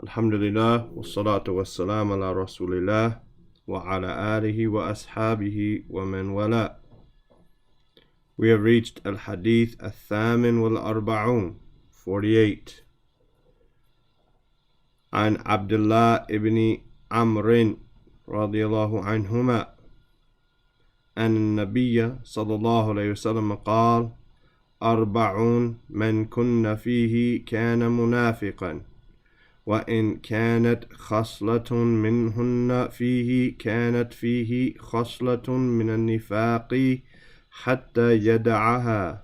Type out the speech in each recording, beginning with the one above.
Alhamdulillah, wassalatu wassalam ala rasulillah wa ala alihi wa ashabihi wa man wala. We have reached al-Hadeeth al-Thamin wal-Arba'ūn, 48. عن عبد الله ابن عمرو رضي الله عنهما أن النبي صلى الله عليه وسلم قال: 40 من كن فيه كان منافقا، وإن كانت خصلة منهن فيه كانت فيه خصلة من النفاق حتى يدعها.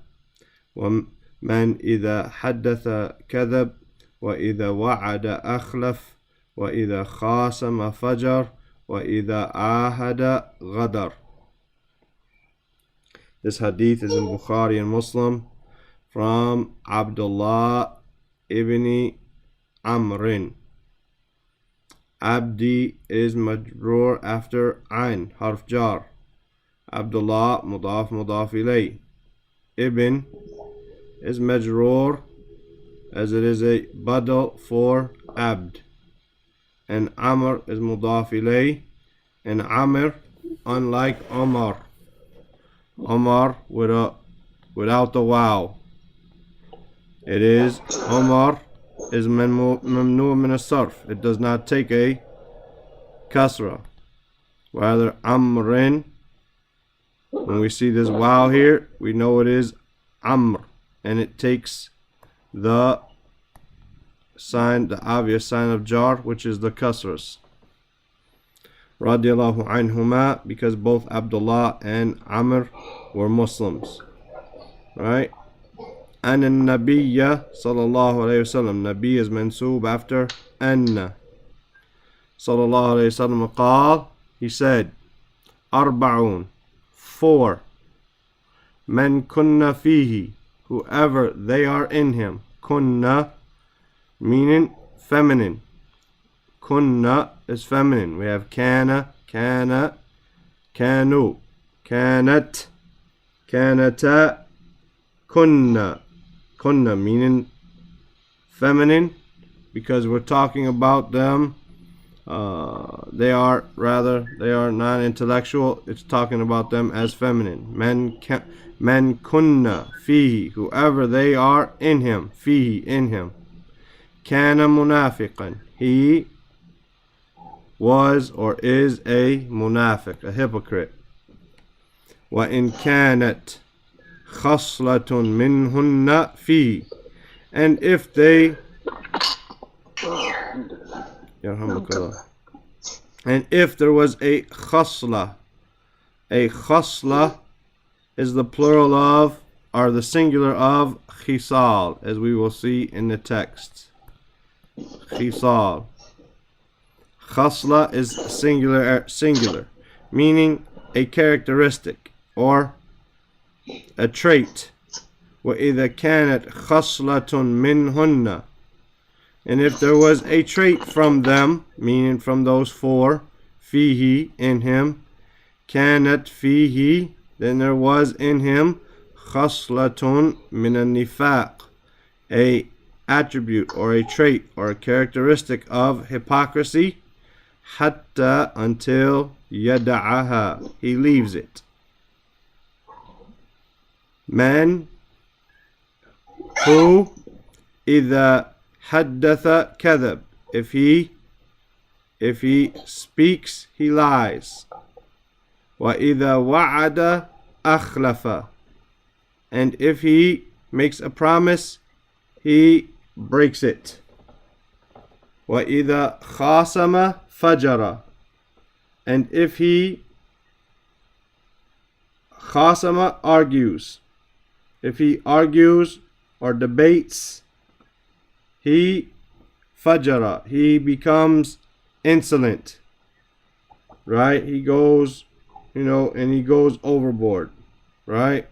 ومن إذا حدث كذب، وإذا وعد أخلف، وإذا خاصم فجر، وإذا عاهد غدر. This hadith is in Bukhari and Muslim from Abdullah ibn Amrin. Abdi is majroor after Ain, harf jar. Abdullah, mudaf, mudaf ilay. Ibn is majroor as it is a badal for Abd. And Amr is mudaf ilay. And Amr, unlike Omar. Omar without the wow. It is Omar is mamnu min as-sarf. It does not take a kasra. Rather, Amrin, when we see this wow here, we know it is Amr, and it takes the sign, the obvious sign of jar, which is the kasras. Radiallahu anhuma, because both Abdullah and Amr were Muslims, right? And in Nabiyyah sallallahu alayhi wasallam, Nabi is mansoob after anna. Sallallahu alayhi wasallam qal, he said, 40, 4, men kunna fihi, whoever they are in him. Kunna meaning feminine. Kunna is feminine. We have kana, kana, kanu, kanat, kanata, kunna. Kunna meaning feminine, because we're talking about them. They are non-intellectual. It's talking about them as feminine. Men kunna fihi, whoever they are in him. Fihi, in him. Kana munafiqan, he was or is a munafiq, a hypocrite. Wa in kanat khaslatun minhunna fi, and if they and if there was a khasla is the plural of, or the singular of, khisal, as we will see in the text. Khisal. Khasla is singular, meaning a characteristic or a trait. وَإِذَا كَانَتْ خَصْلَةٌ مِّنْهُنَّ, and if there was a trait from them, meaning from those 4, fihi, in him, كَانَتْ fihi, then there was in him, خَصْلَةٌ مِّنَ النِّفَاقِ, a attribute or a trait or a characteristic of hypocrisy, hatta, until, yada'aha, he leaves it. Man who إذا حدث كذب, if he speaks, he lies. وإذا وعد أخلف, and if he makes a promise, he breaks it. وإذا خاصم فجر, and if he khasama, argues, if he argues or debates, he fajara, he becomes insolent, right? He goes, and he goes overboard, right?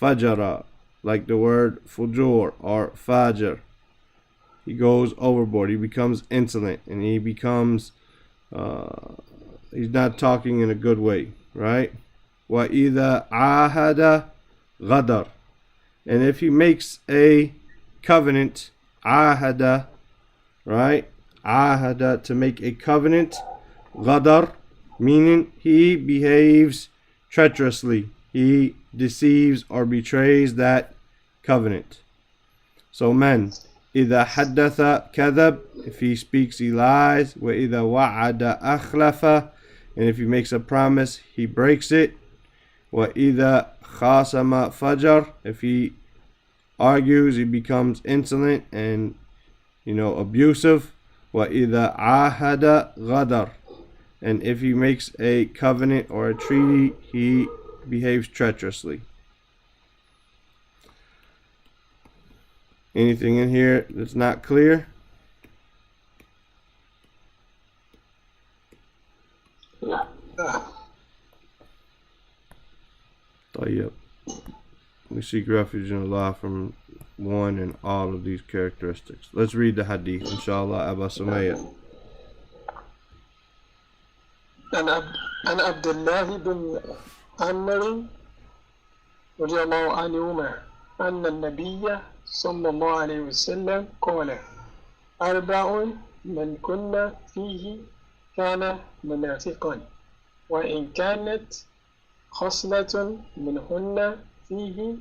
Fajara, like the word fujur or fajr. He goes overboard, he becomes insolent, and he becomes, he's not talking in a good way, right? وَإِذَا عَاهَدَ غَدَرَ, and if he makes a covenant, عَاهَدَ, right? Ahada, to make a covenant. Ghadar, meaning he behaves treacherously. He deceives or betrays that covenant. So man, إذا حدث كذب, if he speaks he lies. وإذا وعد أخلف, and if he makes a promise he breaks it. وإذا خاصم فجر, if he argues he becomes insolent and abusive. وإذا عاهد غدر, and if he makes a covenant or a treaty he behaves treacherously. Anything in here that's not clear? Yeah. طيب. We seek refuge in Allah from one and all of these characteristics. Let's read the hadith, inshallah. Aba Sumayya. عن عبد الله بن عمرو رضي الله عنهما أن النبي صلى الله عليه وسلم قال: أربع من كنا فيه كان منافقا، وإن كانت خصلة منهن فيه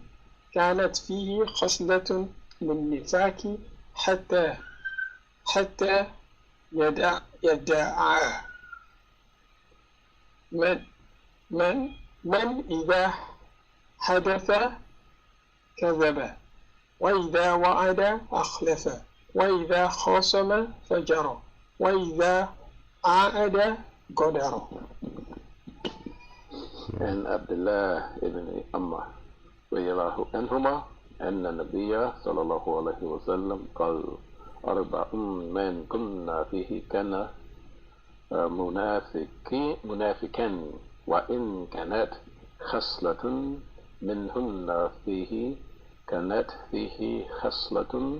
كانت فيه خصلة من نفاق حتى يدعى من إذا حدث كذب، وإذا وعد أخلف، وإذا خاصم فجر، وإذا عاهد غدر. عن عبد الله بن عمرو رضي الله عنهما أن النبي صلى الله عليه وسلم قال: أربع من كنا فيه كان منافقا، وإن كانت خصلة منهن فيه كانت فيه خصلة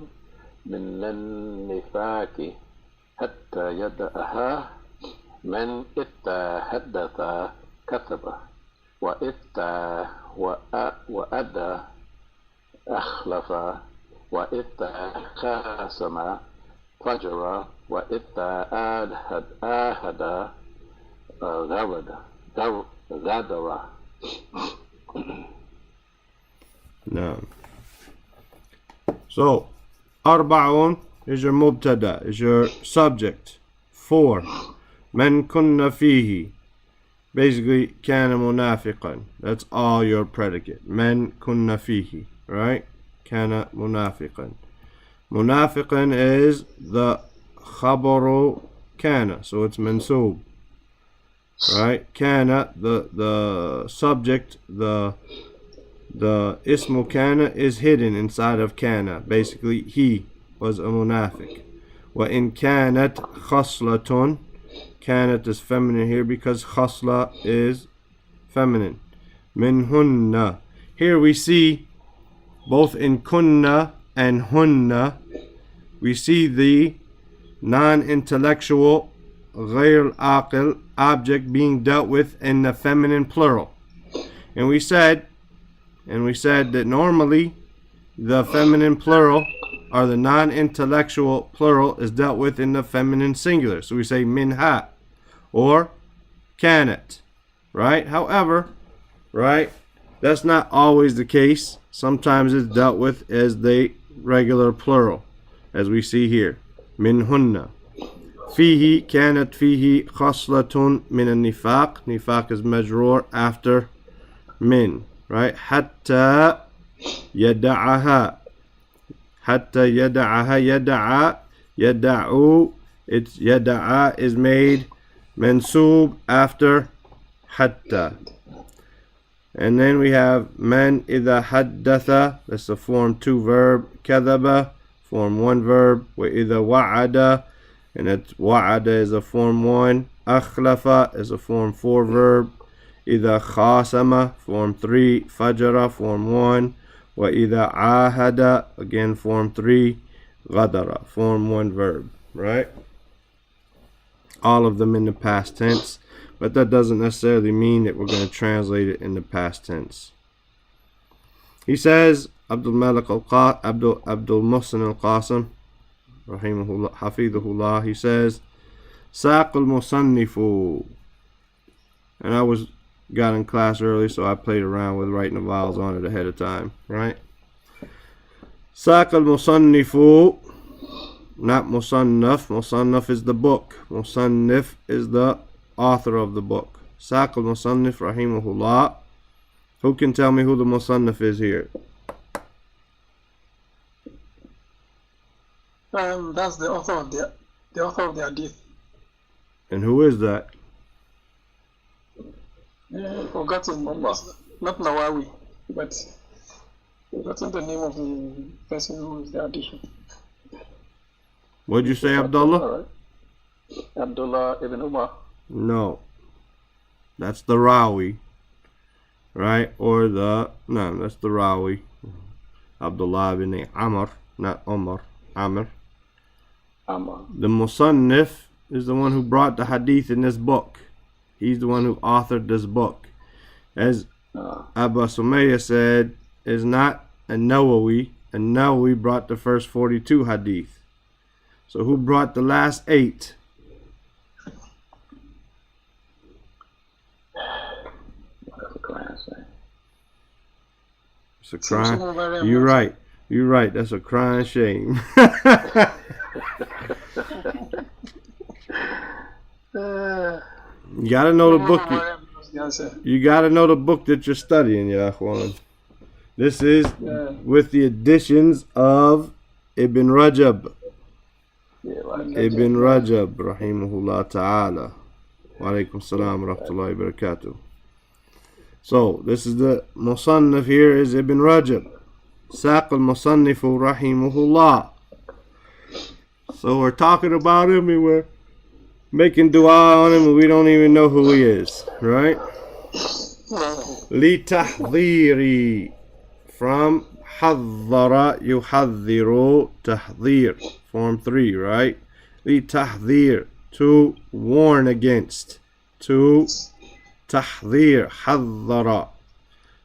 من النفاق حتى يدعها من إذا حدث كذب، وإذا وعد أخلف، وإذا خاصم فجر، وإذا عاهد غدر. No. So, Arba'īn is your mubtada, is your subject. 4. Man kunna fihi. Basically, kana munafiqan. That's all your predicate. Man kunna fihi. Right? Kana munafiqan. Munafiqan is the khabaru kana. So it's mansoob. Right? Kana, the subject, the ismu kana is hidden inside of kana. Basically, he was a munafiq. Wa in kanat khaslatun. Kanat is feminine here because khasla is feminine. Min hunna. Here we see both in kunna and hunna, we see the non-intellectual غير aqil object being dealt with in the feminine plural. And we said that normally the feminine plural or the non-intellectual plural is dealt with in the feminine singular. So we say minha or kanat, right? However, right, that's not always the case. Sometimes it's dealt with as the regular plural, as we see here. Minhunna. Fihi, kanat fihi khaslatun min al-nifaq. Nifaq is majroor after min, right? Hatta yada'aha. Hatta yada'aha, yada'a, yada'u. It's yada'a is made mansoob after hatta. And then we have man idha haddatha. That's the form 2 verb. Kadhaba, form 1 verb. Wa idha wa'ada, and that's wa'ada is a form 1. Akhlafa is a form 4 verb. Idha khasama, form 3. Fajara, form 1. Wa idha ahada, again form 3. Ghadara, form 1 verb. Right? All of them in the past tense. But that doesn't necessarily mean that we're going to translate it in the past tense. He says, Abdul Muhsin al-Qasim, rahimahullah, hafidhahullah, he says, Saq al-Musannifu. And I got in class early, so I played around with writing the vowels on it ahead of time, right? Saq al-Musannifu, not Musannaf. Musannaf is the book. Musannif is the author of the book. Saq al-Musannif, rahimahullah. Who can tell me who the Musannif is here? That's the author of the Hadeeth. And who is that? Forgotten. Not Nawawiyyah, but forgotten the name of the person who is the addition. What'd you say, Abdullah? Right. Abdullah ibn Umar. No. That's the Rawi. Right? Or that's the Rawi. Abdullah ibn Amr, not Umar. Amr. The Musannif is the one who brought the hadith in this book. He's the one who authored this book. As Abu Sumayya said, is not a Nawawi. A Nawawi brought the first 42 hadith. So who brought the last 8? It's a crying. You're right. You're right. That's a crying shame. You gotta know the book. You gotta know the book that you're studying, ya akhwan. This is with the additions of Ibn Rajab. Ibn Rajab, rahimahullah ta'ala. Wa alaikum salam wa rahmatullahi wa barakatuh. So, this is the Musannif here is Ibn Rajab. Saq al-Musannifu rahimahullah. So we're talking about him and we're making dua on him and we don't even know who he is, right? Li tahdhiri, from haddara yuhadhiru, tahdhir, form 3, right? Li tahdhir, to warn against, to tahdhir, haddara,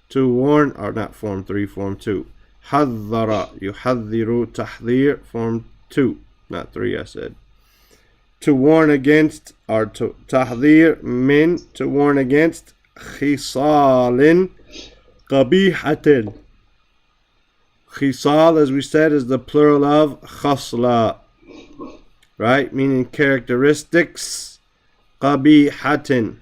to warn, or not form 3, form 2. Haddara yuhadhiru, tahdhir, form 2, not 3 I said. To warn against, or to tahdhir min, to warn against, khisalin qabihatin. Khisal, as we said, is the plural of khasla, right? Meaning characteristics, qabihatin.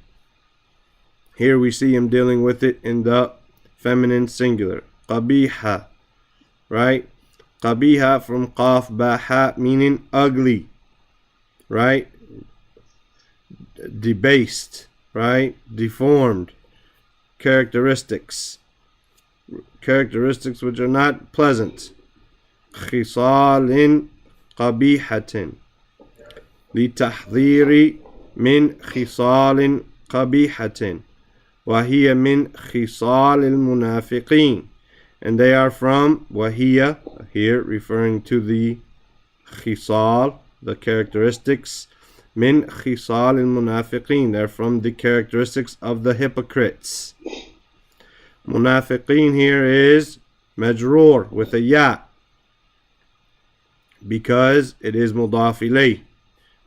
Here we see him dealing with it in the feminine singular, qabiha, right? Qabiha from qaf baha, meaning ugly, right? Debased, right? Deformed. Characteristics which are not pleasant. Khisalin qabihatin. Litahdhiri min khisalin qabihatin. Wahiya min khisal al-munafiqeen. And they are from wahiya, here referring to the khisal, the characteristics, min khisal al-munafiqeen. They're from the characteristics of the hypocrites. Munafiqeen here is majroor with a ya, because it is mudaf ilayh.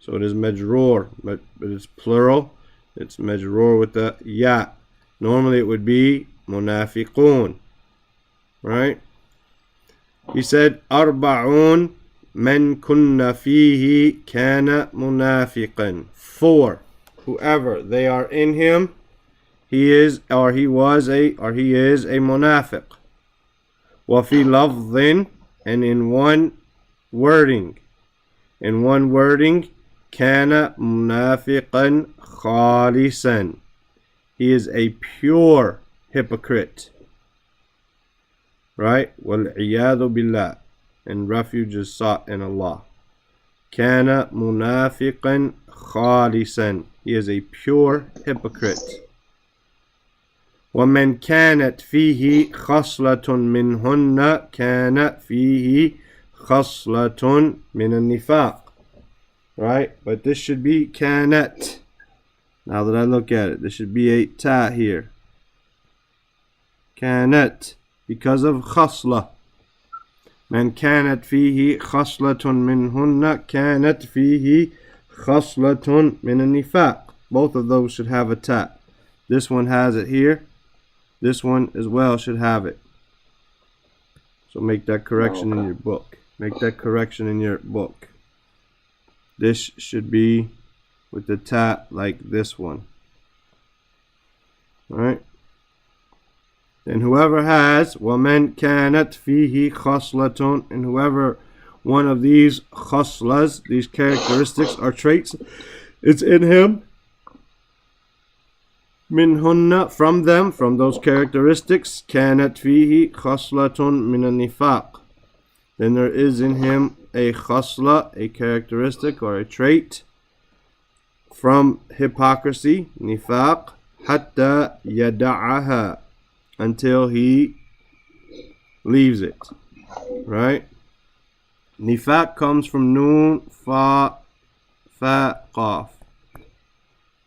So it is majroor, but it's plural. It's majroor with the ya. Normally it would be munafiqun, right? He said, Arba'īn man kunna fihi kana munafiqan. 4, whoever they are in him, he is a munafiq. Wa fi lafdhin, and in one wording, kana munafiqan khalisan. He is a pure hypocrite, right? Wal-iyadhu billah, and refuge is sought in Allah. Kana munafiqan khalisan. He is a pure hypocrite. وَمَنْ كَانَتْ فِيهِ خَصْلَةٌ مِّنْهُنَّ كَانَ فِيهِ خَصْلَةٌ مِّنَ النِّفَاقِ. Right? But this should be كَانَت. Now that I look at it, there should be a ta here. كَانَت, because of khasla. من كانت فيه خصلة منهن كانت فيه خصلة من النفاق. Both of those should have a ta. This one has it here. This one as well should have it. So make that correction in your book. Make that correction in your book. This should be with the ta like this one. Alright? And whoever has وَمَنْ كَانَتْ فِيهِ خَصْلَةٌ, and whoever one of these khaslas, these characteristics or traits, it's in him, minhunna, from them, from those characteristics, كَانَتْ فِيهِ خَصْلَةٌ مِنَ النِّفَاقِ, then there is in him a khasla, a characteristic or a trait from hypocrisy, nifaq, hatta yada'aha, until he leaves it. Right? Nifaq comes from noon, fa, qaf.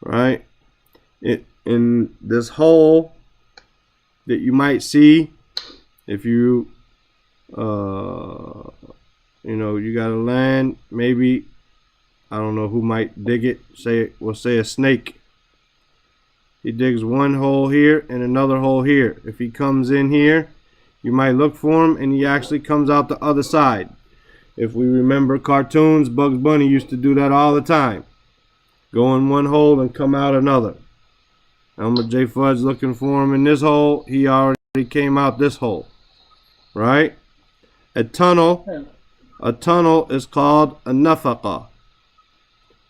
Right? In this hole that you might see, if you you got a land, maybe, I don't know who might dig it, we'll say a snake. He digs one hole here and another hole here. If he comes in here, you might look for him and he actually comes out the other side. If we remember cartoons, Bugs Bunny used to do that all the time. Go in one hole and come out another. Elmer J. Fudge looking for him in this hole, he already came out this hole. Right? A tunnel is called a nafaqa.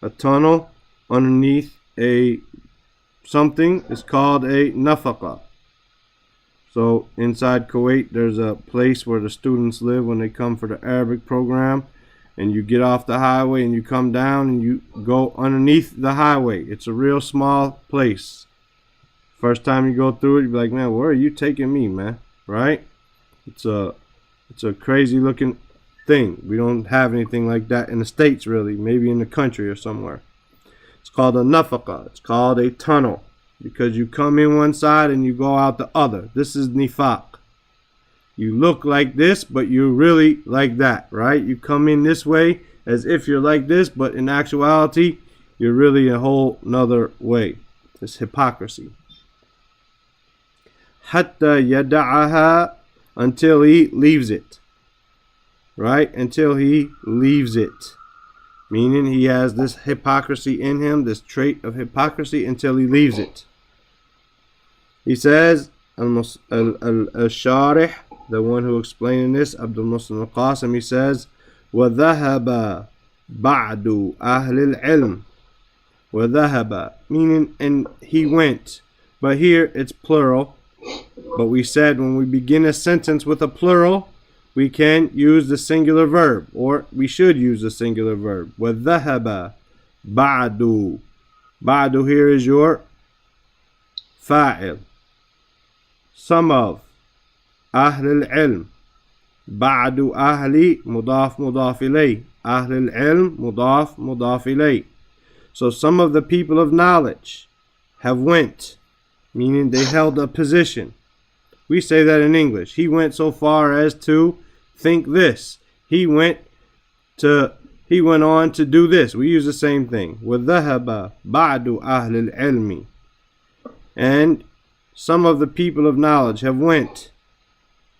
A tunnel underneath a something is called a nafaqa. So inside Kuwait, there's a place where the students live when they come for the Arabic program, and you get off the highway and you come down and you go underneath the highway. It's a real small place. First time you go through it, you'll be like, man, where are you taking me, man? Right? It's a crazy looking thing. We don't have anything like that in the States, really. Maybe in the country or somewhere. It's called a nafaqa. It's called a tunnel, because you come in one side and you go out the other. This is nifaq. You look like this, but you're really like that, right? You come in this way as if you're like this, but in actuality, you're really a whole nother way. It's hypocrisy. Hatta yada'aha, until he leaves it. Right? Until he leaves it. Meaning he has this hypocrisy in him, this trait of hypocrisy, until he leaves it. He says, Al-Sharih, the one who explained this, Abdul Muslim al-Qasim, he says, وَذَهَبَ بَعْدُ أَهْلِ الْعِلْمِ. وَذَهَبَ, meaning, and he went. But here it's plural. But we said when we begin a sentence with a plural, we can use the singular verb, or we should use the singular verb. وَذَهَبَ بَعْدُ. Ba'du here is your fa'il. Some of. أهل العلم. بعد أهلي مضاف مضاف إليه. أهل العلم مضاف مضاف إليه. So some of the people of knowledge have went, meaning they held a position. We say that in English. He went so far as to think this. He went on to do this. We use the same thing. وَذَهَبَ بَعْدُ أَهْلِ الْعِلْمِ. And some of the people of knowledge have went.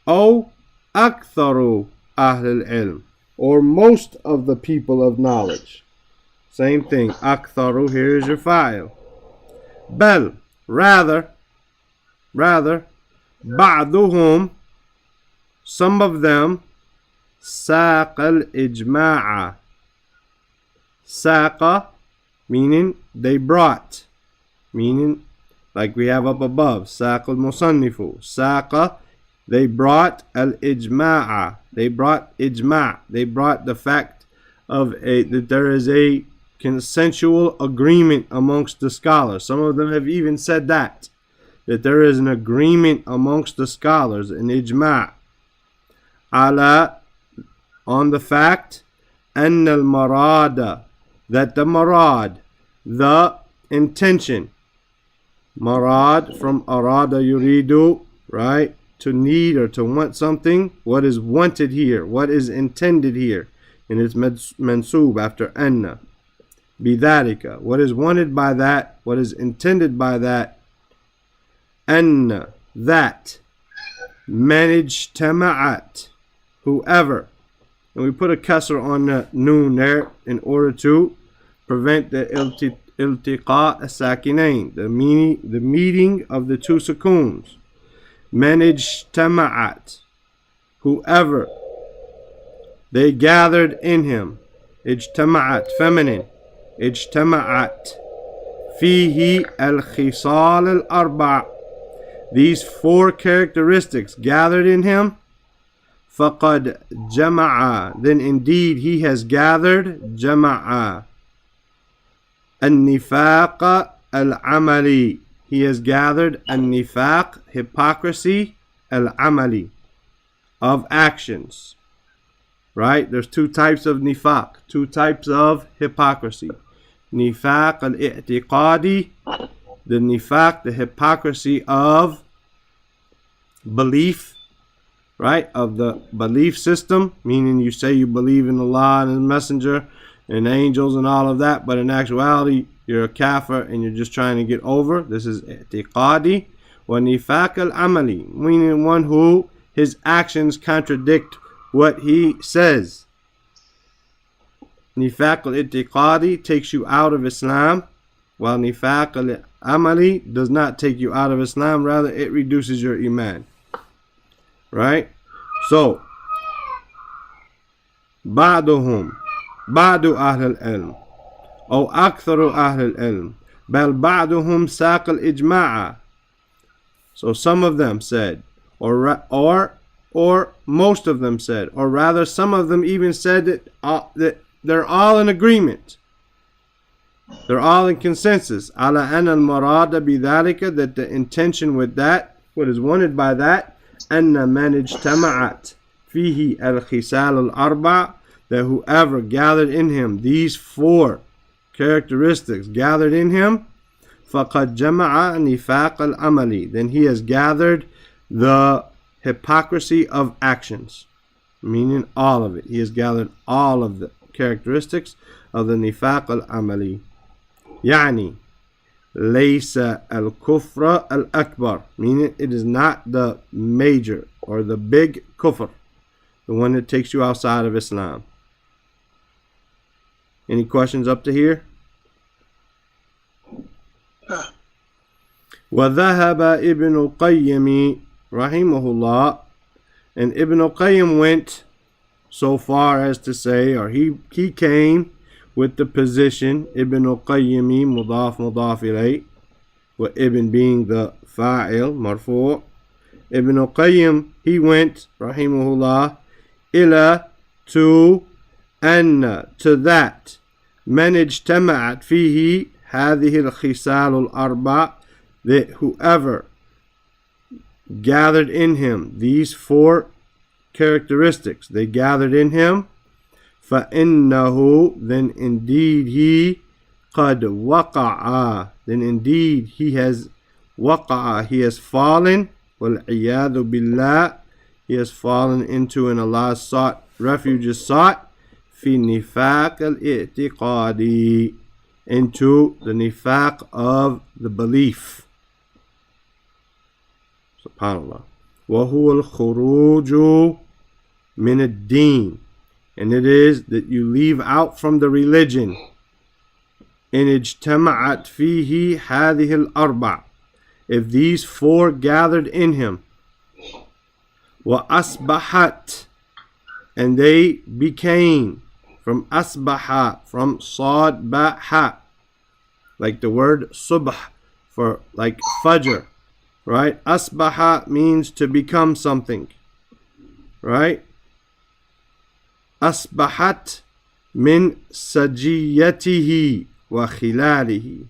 أو أكثر أهل العلم. Or most of the people of knowledge. Same thing. أكثر, here is your file. بل, rather, بعضهم, some of them, ساق الإجماع. ساق, meaning they brought, meaning like we have up above, ساق المصنف. ساق, they brought al-ijma'a. They brought ijma'. They brought the fact of that there is a consensual agreement amongst the scholars. Some of them have even said that there is an agreement amongst the scholars, an ijma', ala, on the fact, an al-marada, that the marad, the intention, marad from arada yuridu, right, to need or to want something, what is wanted here, what is intended here, and it's mansoob after anna. Bidhalika, what is wanted by that, what is intended by that, anna, that, manage tama'at, whoever, and we put a kasr on the noon there in order to prevent the iltiqa as-sakinain, the meeting of the two sukoons. Manage tama'at, whoever, they gathered in him. Ijtama'at, feminine. Ijtama'at, fihi al-khisal al-arba', these four characteristics gathered in him. Faqad jama'a, then indeed he has gathered jama'a. An-nifaq al-amali, he has gathered an-nifaq, hypocrisy, al-amali, of actions. Right? There's two types of nifaq, two types of hypocrisy. Nifaq al-i'tiqadi, the nifaq, the hypocrisy of belief, right? Of the belief system, meaning you say you believe in Allah and His Messenger and angels and all of that, but in actuality you're a kafir and you're just trying to get over. This is i'tiqadi. Wa nifaq al-amali, meaning one who his actions contradict what he says. Nifaq al-i'tiqadi takes you out of Islam, while nifaq al-amali does not take you out of Islam, rather it reduces your iman. Right? So, بعضهم بعض أهل العلم أو أكثر أهل العلم بل بعضهم ساق الإجماع. So some of them said, or most of them said, or rather some of them even said that they're all in agreement. They're all in consensus. على أن المراد بذلك, that the intention with that, what is wanted by that, أن من اجتمعت فيه الخصال الأربع, that whoever gathered in him these four characteristics gathered in him, فقد جمع نفاق العمل, then he has gathered the hypocrisy of actions, meaning all of it. He has gathered all of the characteristics of the nifaq al-amali. يعني ليس الكفر الأكبر, meaning it is not the major or the big kufr, the one that takes you outside of Islam. Any questions up to here? وذهب ابن القيم رحمه الله, and Ibn al-Qayyim went so far as to say, or he came with the position, Ibn al-Qayyim mudaf ilay, with Ibn being the fa'il marfu'. Ibn al-Qayyim, he went rahimahullah ila, to anna, to that, man ijtama'at fihi hadhihi al-khisal al-arba', that whoever gathered in him these four characteristics, they gathered in him, فَإِنَّهُ, then indeed he قَدْ وَقَعَ, then indeed he has وَقَعَ, he has fallen, وَالْعِيَاذُ بِاللَّهِ, he has fallen into, and Allah sought refuge is sought, فِي نِفَاقِ الْإِعْتِقَادِ, into the nifaq of the belief. Subhanallah. وَهُوَ الْخُرُوجُ مِنَ الدِّينِ, and it is that you leave out from the religion. إِنْ اجْتَمَعَتْ فِيهِ هَذِهِ الْأَرْبَعِ, if these four gathered in him. وَأَصْبَحَتْ, and they became, from asbaha, from sad ba ha, like the word subh, for like fajr, right? Asbaha means to become something, right? Asbahat min sajiyatihi wa khilalihi,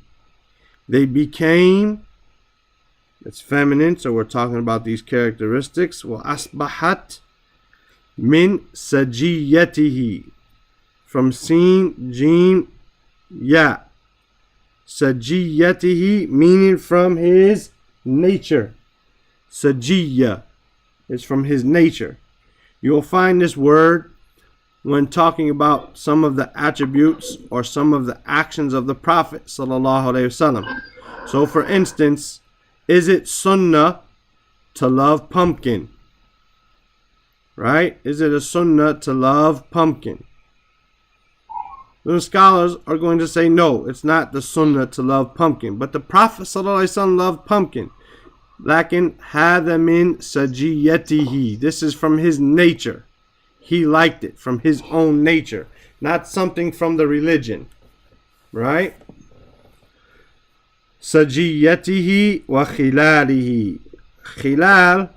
they became, it's feminine, so we're talking about these characteristics. Wa asbahat min sajiyatihi, from sin jim ya, sajiyatihi, meaning from his nature. Sajiya, It's from his nature. You'll find this word when talking about some of the attributes or some of the actions of the Prophet sallallahu alaihi wasallam. So for instance, is it sunnah to love pumpkin? Right? Is it a sunnah to love pumpkin? The scholars are going to say no, it's not the sunnah to love pumpkin. But the Prophet ﷺ loved pumpkin. Lakin hada min sajiyatihi. This is from his nature. He liked it from his own nature, not something from the religion. Right? Sajiyatihi wa khilalihi. Khilal,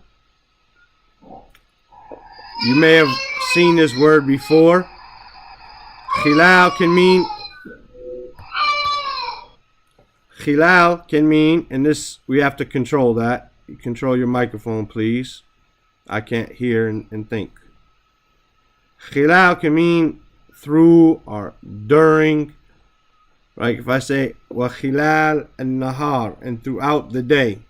you may have seen this word before. Khilal can mean, and this, we have to control that. Control your microphone, please. I can't hear and think. Khilal can mean through or during. Like if I say, wa khilal an-nahar, and throughout the day.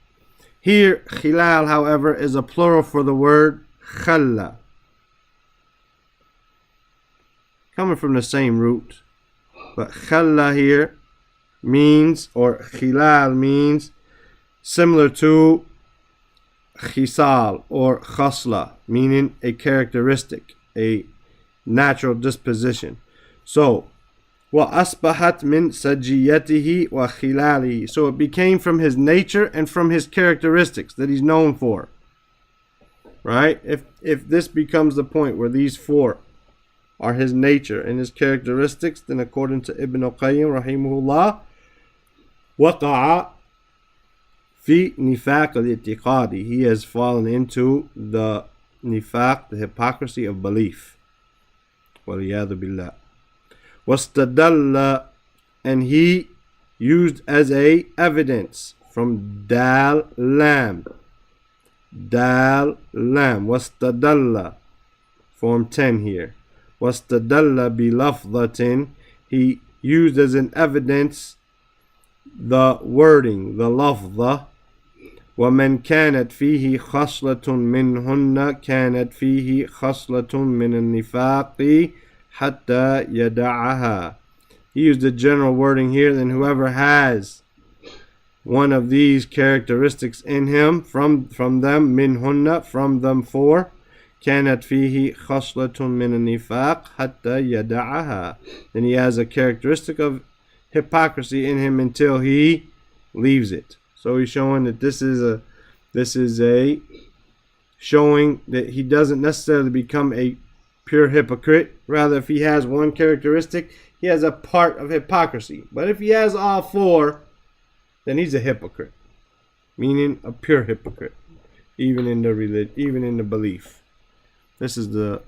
Here, khilal, however, is a plural for the word khalla. Coming from the same root. But khalla here means, or khilal means, similar to khisal or khasla, meaning a characteristic, a natural disposition. So, وَأَصْبَحَتْ مِنْ سَجِيَّتِهِ وَخِلَالِهِ. So it became from his nature and from his characteristics that he's known for. Right? If this becomes the point where these four are his nature and his characteristics, then according to Ibn Qayyim rahimahullah, وَقَعَ فِي نِفَاقِ الْإِعْتِقَادِ. He has fallen into the nifaq, the hypocrisy of belief. وَلِيَاذُ بِاللَّهِ. وَاسْتَدَلَّ, and he used as a evidence from dal lam. Dal lam. وَاسْتَدَلَّ, form 10 here. وَاسْتَدَلَّ بِلَفْظَةٍ, he used as an evidence the wording, the lafza. وَمَنْ كَانَتْ فِيهِ خَصْلَةٌ مِّنْهُنَّ كَانَتْ فِيهِ خَصْلَةٌ مِّنَ النِّفَاقِ حَتَّى يَدَعَهَا. He used the general wording here, then whoever has one of these characteristics in him, from them, minhunna, from them four, كانت فيه خصلة من النفاق حتى يدعها. Then he has a characteristic of hypocrisy in him until he leaves it. So he's showing that this is a showing that he doesn't necessarily become a pure hypocrite. Rather, if he has one characteristic, he has a part of hypocrisy. But if he has all four, then he's a hypocrite, meaning a pure hypocrite, even in the belief. This is the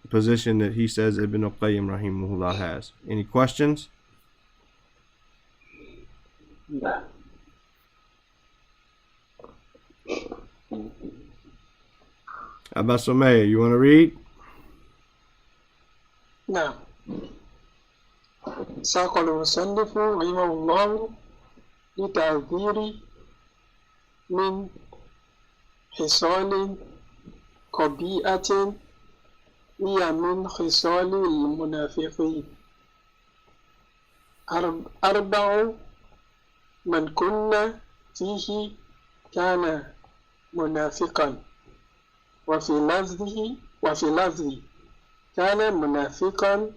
position that he says Ibn Qayyim rahimahullah has. Any questions? No. Abba Sumaya, you want to read? نعم. ساق المصنف رحمه الله لتعذير من خصال قبيئة هي من خصال المنافقين. أربع من كنا فيه كان منافقا، وفي لفظه كان منافقا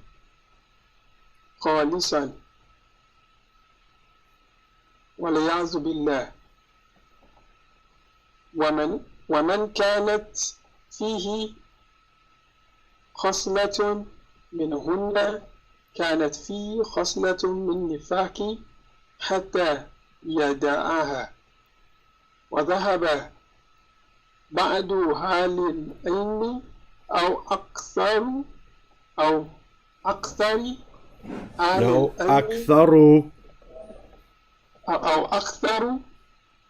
خالصا والعياذ بالله. ومن كانت فيه خصلة منهن كانت فيه خصلة من نفاق حتى يدعاها. وذهب بعض أهل العلم أو أكثر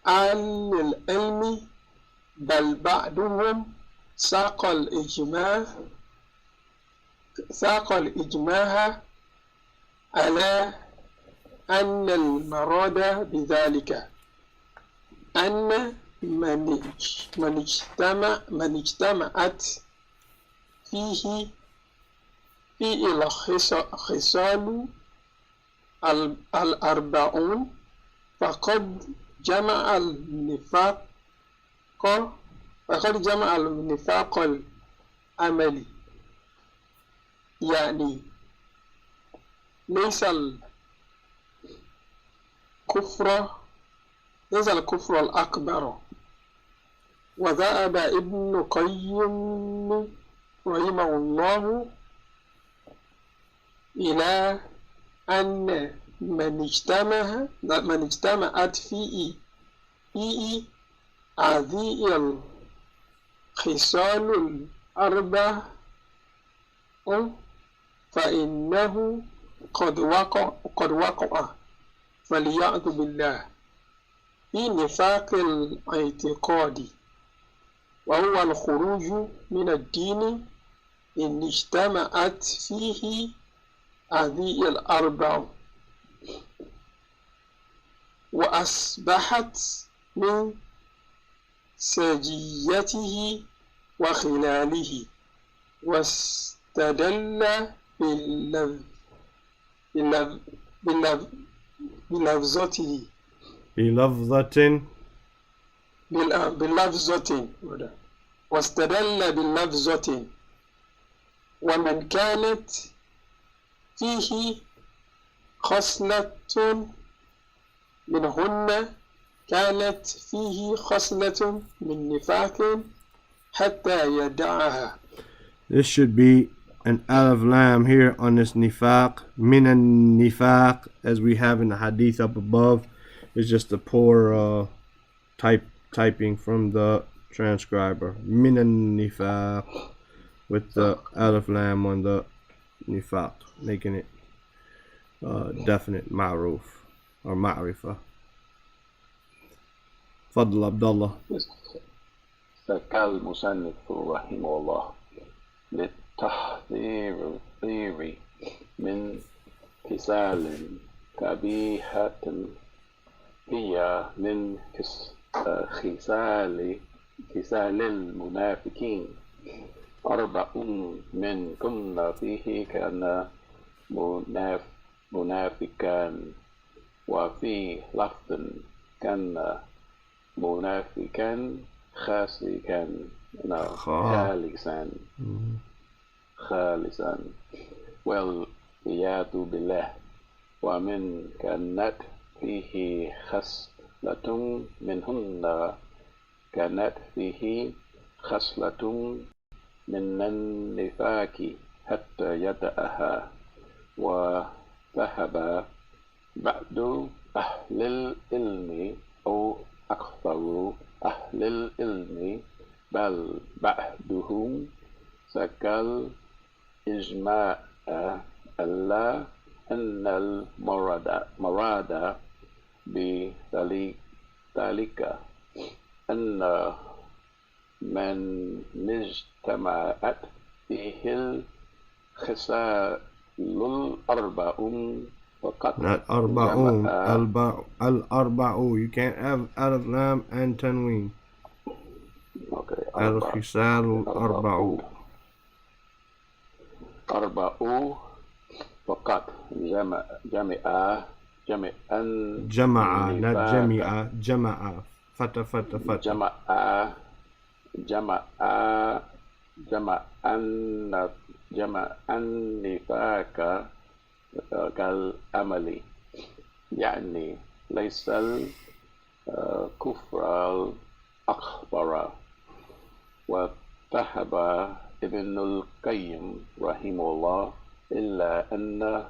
أهل العلم بل بعضهم ساق الإجماع على أن المراد بذلك أن من اجتمعت فيه الخصال الأربعون فقد جمع النفاق العملي، يعني ليس الكفر الأكبر. وذهب ابن قيم رحمه الله إلى أن من اجتمعت فيه هذه الخصال الأربع فإنه قد وقع فليعذ بالله في نفاق الاعتقاد، وهو الخروج من الدين إن اجتمعت فيه هذه الأربع وأصبحت من سجيته وخلاله. واستدل بلفظته واستدل باللفظة ومن كانت فيه خصلة منهن كانت فيه خصلة من نفاق حتى يدعها. This should be an alif lam here on this nifaq. Minan nifaq, as we have in the hadith up above, is just a poor typing from the transcriber. Minan nifaq with the alif lam on the nifaq, making it definite ma'ruf or ma'rifa. Fadl Abdullah. سكى المصنف رحمه الله للتحذير من خصال قبيحة هي من خصال المنافقين. أربع من كنا فيه كان منافقا، وفي لفظ كان منافقا خالصا والعياذ بالله. ومن كانت فيه خصلة منهن كانت فيه خصلة من النفاق حتى يدعها. وذهب بعض أهل العلم أو أكثر أهل العلم بل بعضهم سكى الإجماع على أن المراد بذلك أن من اجتمعت فيه الخصال الأربعون فقط. Not arba'un, al-arba'u. You can't have alif lam and tanween. Okay. Al-khisal al-arba'u. أربعو فقط جمعا Jama'a, not jami'a. Jama'a. Fata. جمعا نفاق كالعمل، يعني ليس الكفر الأكبر. وذهب ابن القيم رحمه الله إلا أن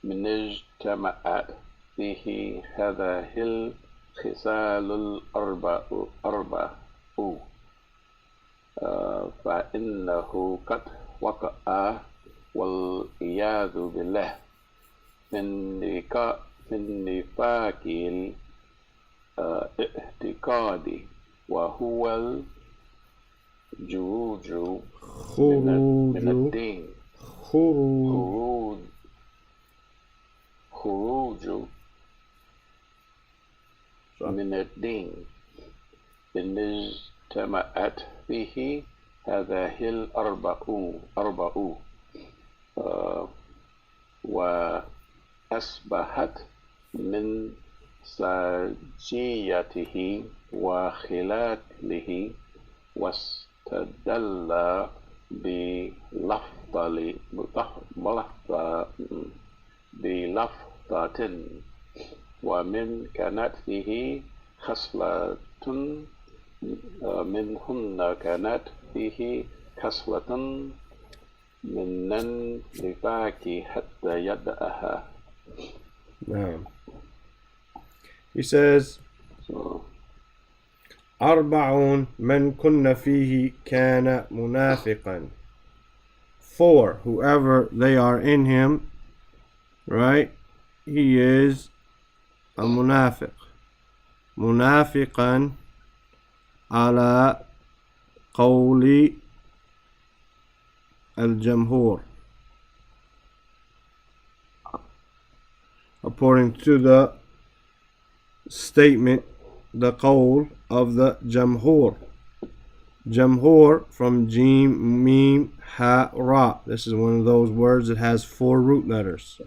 من اجتمعت فيه هذه الخصال الأربع فإنه قد وقع والعياذ بالله في النفاق الاعتقادي، وهو الخروج من الدين. خروج من من الدين إن اجتمعت فيه هذه الأربع وأصبحت من سجيته وخلاله واستدل بلفظة ومن كانت فيه خصلة منهن كانت فيه خصلة من النفاق حتى يدعها. He says, أربعون من كن فيه كان منافقا. 4, whoever they are in him, right, he is a munafiq. منافقا على قول الجمهور, according to the statement, the qawl of the jamhur. Jamhur from Jim, Mim, Ha, Ra. This is one of those words that has 4 root letters,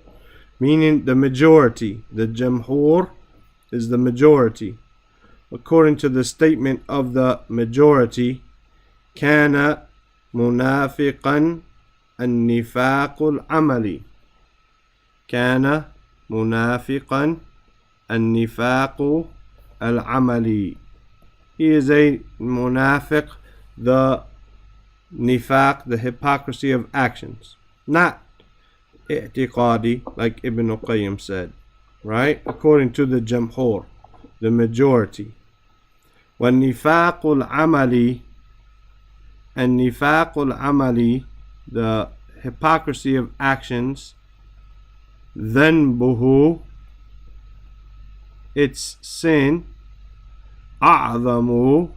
meaning the majority. The jamhur is the majority. According to the statement of the majority, kana munafiqan النفاق العملي. كان منافقا النفاق العملي. He is a munafiq, the nifaq, the hypocrisy of actions, not i'tiqadi, like Ibn Qayyim said, right? According to the jamhur, the majority. والنفاق العملي, النفاق العملي, the hypocrisy of actions, ذنبه, its sin, أعظم,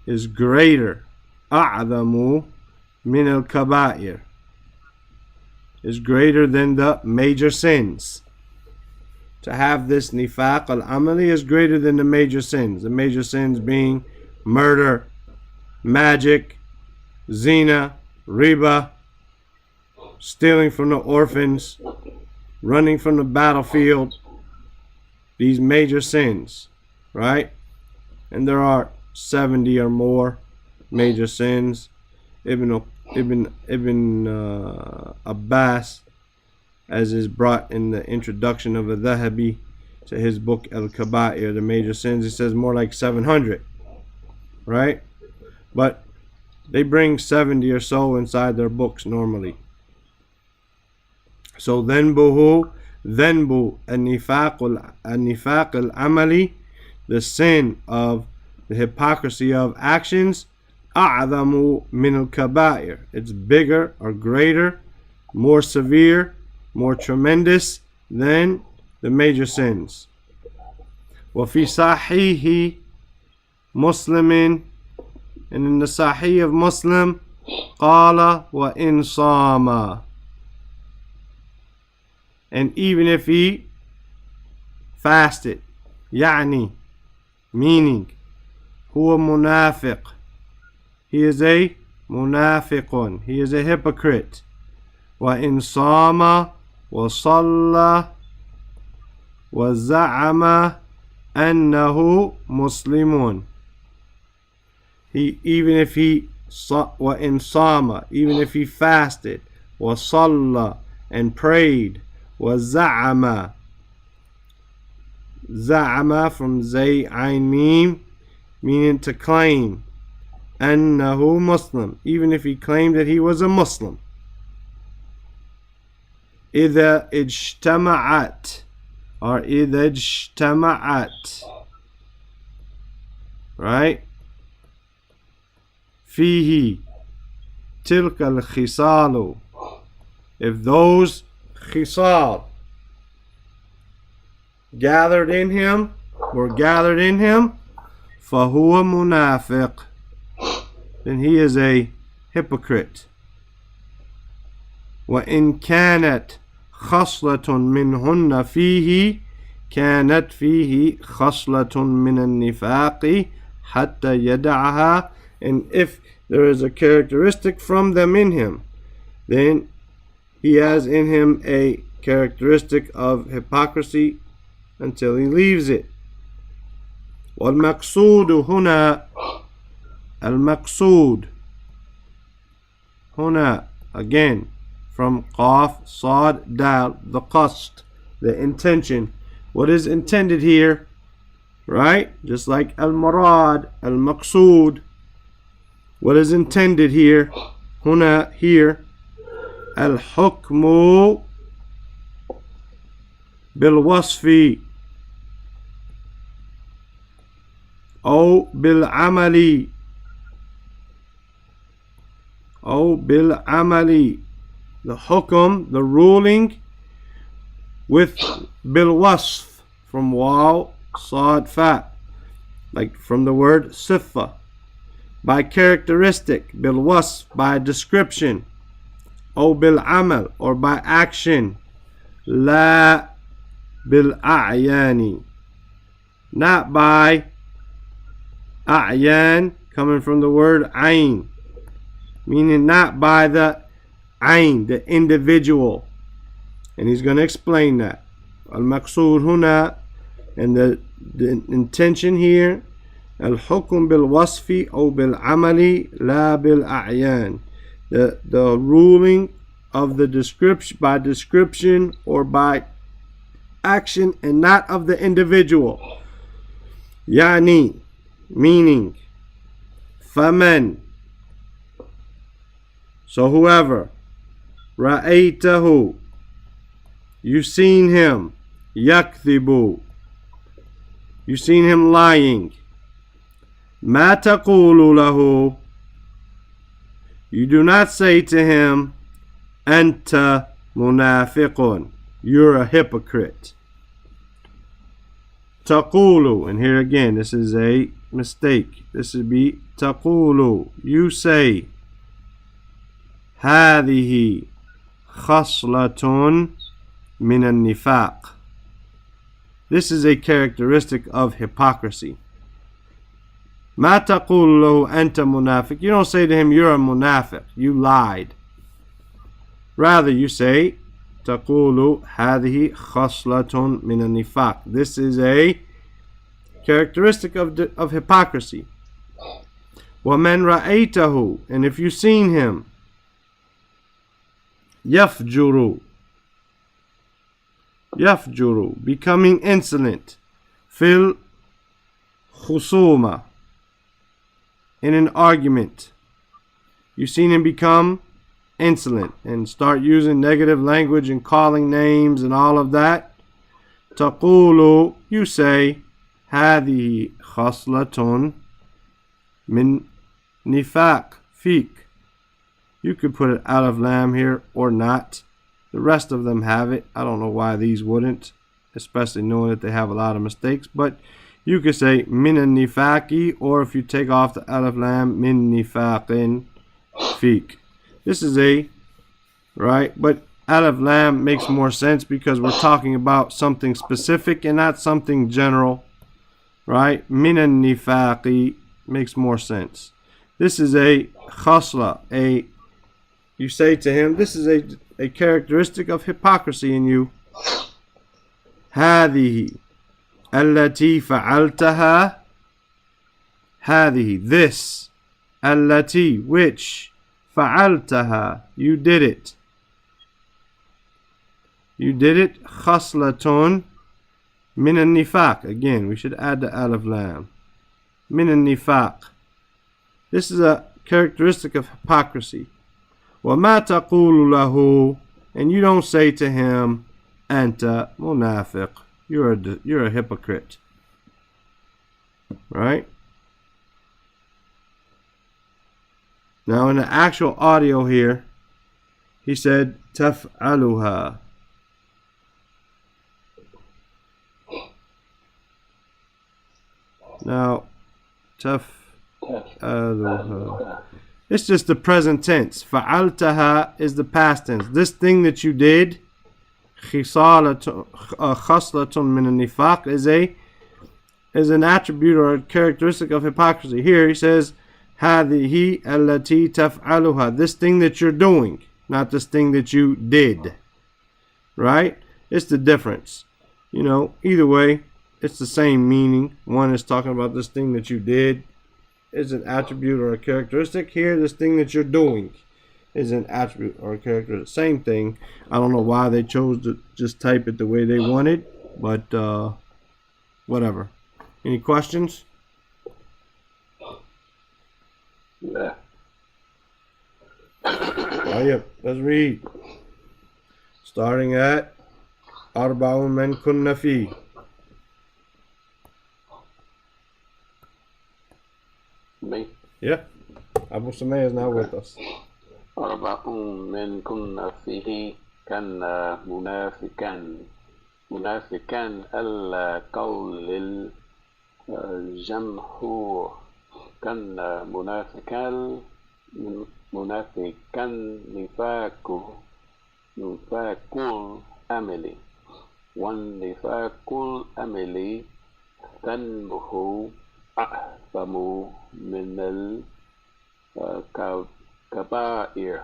is greater, أعظم من الكبائر, is greater than the major sins. To have this nifaq al-amali is greater than the major sins. The major sins being murder, magic, zina, riba, stealing from the orphans, running from the battlefield. These major sins, right? And there are 70 or more major sins. Ibn Abbas, as is brought in the introduction of Al-Dhahabi to his book Al-Kaba'ir, the major sins, he says more like 700, right? But they bring 70 or so inside their books normally. So dhanbuhu, dhanbu an-nifaq al-amali, the sin of the hypocrisy of actions, a'zamu min al-kaba'ir, it's bigger or greater, more severe, more tremendous than the major sins. وفي صحيح مسلم, and in the Sahih of Muslim, قال وإن صام, and even if he fasted, يعني, meaning, هو منافق, he is a munafiqun, he is a hypocrite. وإن صام وصلى وزعم أنه مسلم, he, even if he وإن صام, even if he fasted, وصلى, and prayed, وزعم, زعم from Zay Ain Mim, meaning to claim, أنه Muslim, even if he claimed that he was a Muslim. إذا اجتمعت, or إذا اجتمعت, right? فيه تلك الخصال, if those khisal gathered in him, were gathered in him, فهو منافق, then he is a hypocrite. وإن كانت خصلة منهن فيه كانت فيه خصلة من النفاق حتى يدعها, and if there is a characteristic from them in him, then he has in him a characteristic of hypocrisy until he leaves it. والمقصود هنا, المقصود هنا, again from qaf, sad, dal, the qasd, the intention. What is intended here, right? Just like al-murad, al-maqsood. What is intended here, huna, here, al-hukmu bil-wasfi أو بالعمل أو بالعمل, the hukum, the ruling, with بالوصف, from waw, sad, fa, like from the word sifa, by characteristic, بالوصف, by description, أو بالعمل, or by action, لا بالأعيان, not by a'yan, coming from the word ayn, meaning not by the ayn, the individual. And he's going to explain that. Al-maqsood huna, and the intention here, al-hukm bil-wasfi or bil-amali la bil-a'yan, the ruling of the description, by description or by action, and not of the individual. Yani, meaning faman, so whoever, ra'aytahu, you've seen him, yakdhibu, you've seen him lying, ma taqulu lahu, you do not say to him, anta munafiqun, you're a hypocrite. Taqulu, and here again this is a mistake. This would be taqulu, you say, هذه خصلة من النفاق, this is a characteristic of hypocrisy. ما تقول له أنت منافق, you don't say to him you're a munafiq, you lied. Rather you say تقول هذه خصلة من النفاق, this is a characteristic of hypocrisy. وَمَنْ رَأَيْتَهُ, and if you've seen him, يَفْجُرُ, becoming insolent, fil khusuma, in an argument, you've seen him become insolent and start using negative language and calling names and all of that. تقول, you say, هذه خصلة من نفاق فيك. You could put it out of lam here or not. The rest of them have it. I don't know why these wouldn't, especially knowing that they have a lot of mistakes. But you could say min nifaqi, or if you take off the alif lam, min nifaqin fiq. This is a, right, but alif lam makes more sense because we're talking about something specific and not something general, right? Min nifaqi makes more sense. This is a khasla, you say to him, this is a characteristic of hypocrisy in you. هذه التي فعلتها, هذه, this, التي, which, فعلتها, you did it, خصلة من النفاق, again we should add the alif lam, من النفاق, this is a characteristic of hypocrisy. وَمَا تَقُولُ لَهُ, and you don't say to him, أَنْتَ مُنَافِقٌ, you're a hypocrite. Right? Now in the actual audio here, he said, تَفْعَلُهَا. Now, تَفْعَلُهَا, it's just the present tense. فَعَلْتَهَا is the past tense. This thing that you did, khaslatun min al-nifaq is an attribute or a characteristic of hypocrisy. Here he says, هذه التي تفعلها, this thing that you're doing, not this thing that you did. Right? It's the difference. You know, either way, it's the same meaning. One is talking about this thing that you did is an attribute or a characteristic. Here, this thing that you're doing is an attribute or a characteristic. Same thing. I don't know why they chose to just type it the way they wanted, but whatever. Any questions? Yeah. Oh, yep. Let's read. Starting at Arba'īn men kunna fi. Me. Yeah. Abu Sameh is now with us. أربعون من كنا فيه كان منافقا ألا قول الجمهور كان منافقا نفاق الأمل والنفاق الأمل ذنبه أعظم من الكبائر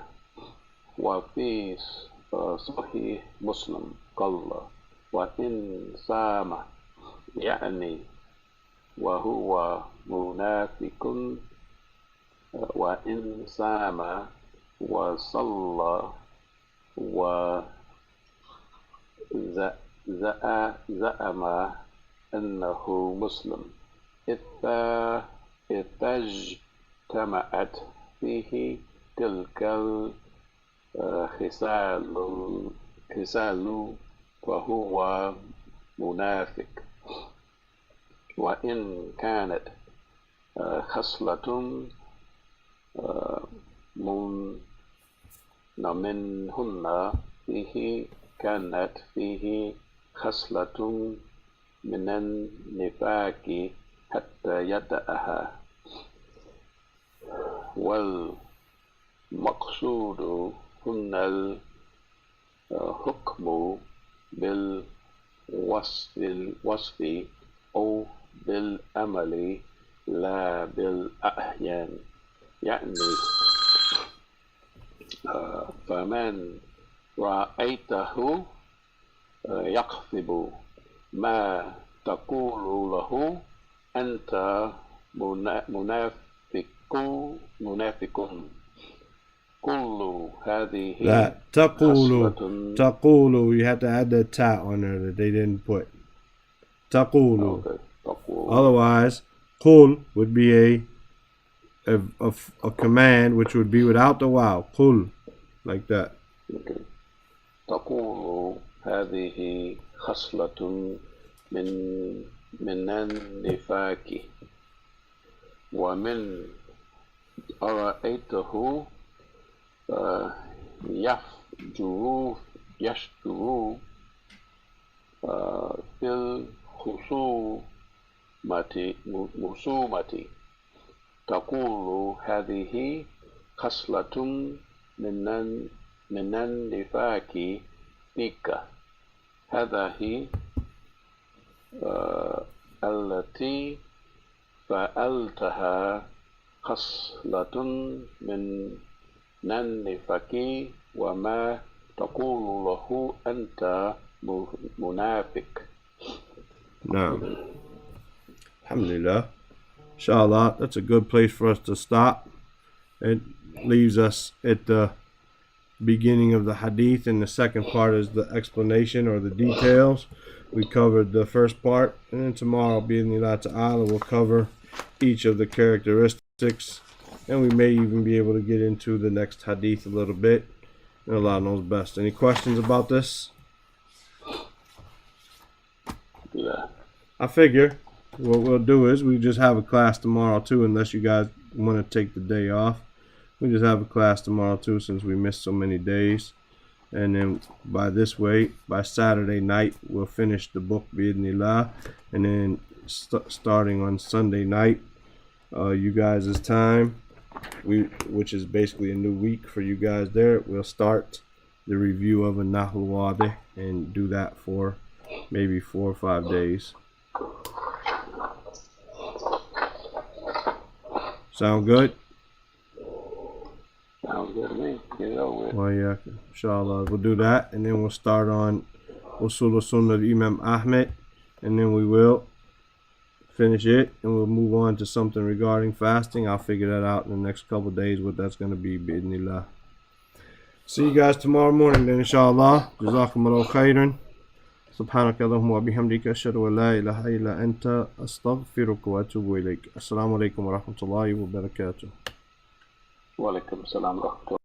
وفي صحيح مسلم قال وإن سام يعني وهو منافق وإن سام وصلى وزعم أنه مسلم إذا اجتمعت فيه تلك الخصال فهو منافق وإن كانت خصلة منهن فيه كانت فيه خصلة من النفاق حتى يدعها والمقصود هنا الحكم بالوصف أو بالعمل لا بالأحيان يعني فمن رأيته يكذب ما تقول له أنت منافق كل هذه لا تقول you have to add the ta on there that they didn't put. تقول. Okay. Otherwise, قل would be a command which would be without the wow. قل, like that. Okay. تقول هذه خصلة من النفاق ومن رأيته يشجر في الخصومة تقول هذه خصلة من النفاق فيك هذه التي فعلتها خصلة من النفاق وما تقول له أنت منافق. No. Alhamdulillah. Inshallah, that's a good place for us to stop. It leaves us at the beginning of the hadith, and the second part is the explanation or the details. We covered the first part, and then tomorrow, bi'idhnillah ta'ala, we'll cover each of the characteristics, and we may even be able to get into the next hadith a little bit. And Allah knows best. Any questions about this? Yeah. I figure what we'll do is we just have a class tomorrow too, unless you guys want to take the day off. We just have a class tomorrow too, since we missed so many days. And then by Saturday night, we'll finish the book bi'idhnillah. And then starting on Sunday night, you guys' time, which is basically a new week for you guys there, we'll start the review of a Nawawiyyah and do that for maybe 4 or 5 days. Sound good? Sounds good to me. Get it over with. Well, yeah, inshallah. We'll do that, and then we'll start on Usul al-Sunnah of Imam Ahmed, and then we will finish it, and we'll move on to something regarding fasting. I'll figure that out in the next couple of days, what that's going to be, bi'idhnillah. See you guys tomorrow morning then, inshallah. Jazakumullahu khairan. سبحانك اللهم وبحمدك أشهد أن لا إله إلا أنت أستغفرك وأتوب إليك. السلام عليكم ورحمة الله وبركاته. وعليكم السلام ورحمة الله.